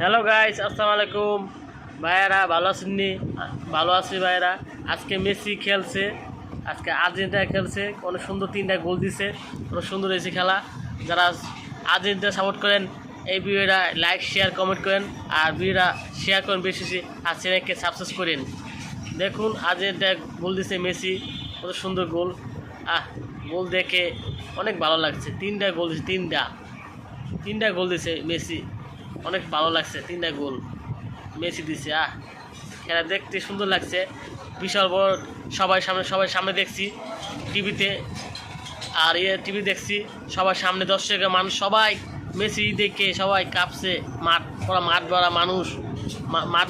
Hello guys, আসসালামু আলাইকুম। ভাইয়েরা ভালো আছেন নি? ভালো আছি ভাইয়েরা। আজকে মেসি খেলছে, আজকে আর্জেন্টিনা খেলছে, অনেক সুন্দর 3টা গোল দিছে, অনেক সুন্দর হয়েছে খেলা। যারা আর্জেন্টিনা সাপোর্ট করেন এই ভিডিওটা লাইক শেয়ার কমেন্ট করেন, আর ভিডিওটা শেয়ার করেন বেশি বেশি, আর চ্যানেলকে সাবস্ক্রাইব করেন। দেখুন আর্জেন্টিনা গোল দিছে মেসি, কত সুন্দর গোল। গোল দেখে অনেক ভালো লাগছে। 3টা গোল দিছে, 3টা গোল দিছে মেসি, অনেক ভালো লাগছে। 3টা গোল মেসি দিছে। খেলা দেখতে সুন্দর লাগছে, বিশাল বড়, সবাই সামনে দেখছি টিভিতে, আর টিভি দেখছি সবার সামনে, দর্শকের মানুষ সবাই মেসি দেখে সবাই কাঁপছে। মাঠ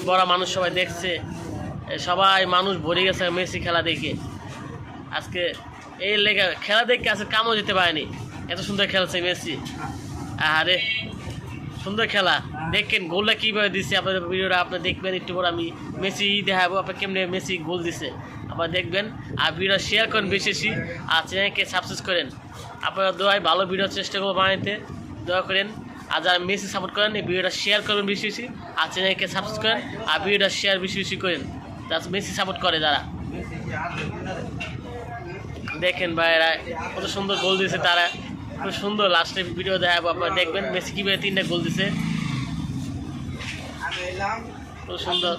ভরা মানুষ সবাই দেখছে, সবাই মানুষ ভরে গেছে মেসি খেলা দেখে। আজকে এই লেগে খেলা দেখে আজকে কামও যেতে পারেনি, এত সুন্দর খেলছে মেসি। আরে সুন্দর খেলা, দেখেন গোলটা কীভাবে দিচ্ছে। আপনাদের ভিডিওটা আপনারা দেখবেন, একটু পর আমি মেসি দেখাবো আপনার কেমনে মেসি গোল দিছে, আপনারা দেখবেন। আর ভিডিও শেয়ার করেন বেশি বেশি, আর চ্যানেলকে সাবস্ক্রাইব করেন। আপনারা দোয়ায় ভালো ভিডিও চেষ্টা করবো বানাইতে, দোয়া করেন। আর যারা মেসি সাপোর্ট করেন এই ভিডিওটা শেয়ার করবেন বেশি বেশি, আর চ্যানেলকে সাবস্ক্রাইব করেন, আর ভিডিওটা শেয়ার বেশি বেশি করেন যারা মেসি সাপোর্ট করে। যারা দেখেন ভাইয়েরা কত সুন্দর গোল দিয়েছে তারা, খুব সুন্দর। লাস্টে ভিডিও দেখাবো, আপনারা দেখবেন মেসি কীভাবে 3টা গোল দিছে, খুব সুন্দর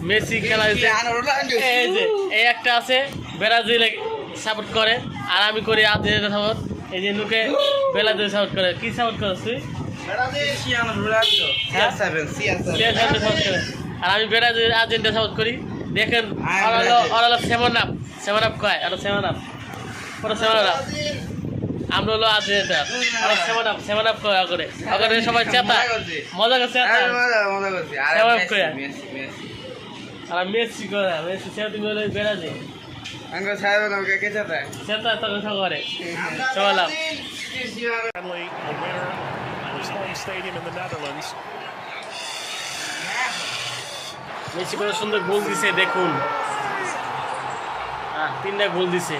মেসি খেলা দিচ্ছে। এই যে এই একটা আছে ব্রাজিল সাপোর্ট করে, আর আমি করি আর্জেন্টিনা সাপোর্ট। এই যে নুকে ব্রাজিল সাপোর্ট করে। কি সাপোর্ট করছ তুই? আর আমি ব্রাজিল আর্জেন্টিনা সাপোর্ট করি। দেখেন সেভেন আপ কয়, আর সেভেন আপ আমরা হলো আর্জেন্টিনা, সেভেন আপ করে সবাই চেতা মজা করছে। আর মেসি করে, মেসি সে তুমি হলো বেড়াতে চেতা তখন করে সবাই। মেসি কত সুন্দর গোল দিছে দেখুন, 3টা গোল দিছে।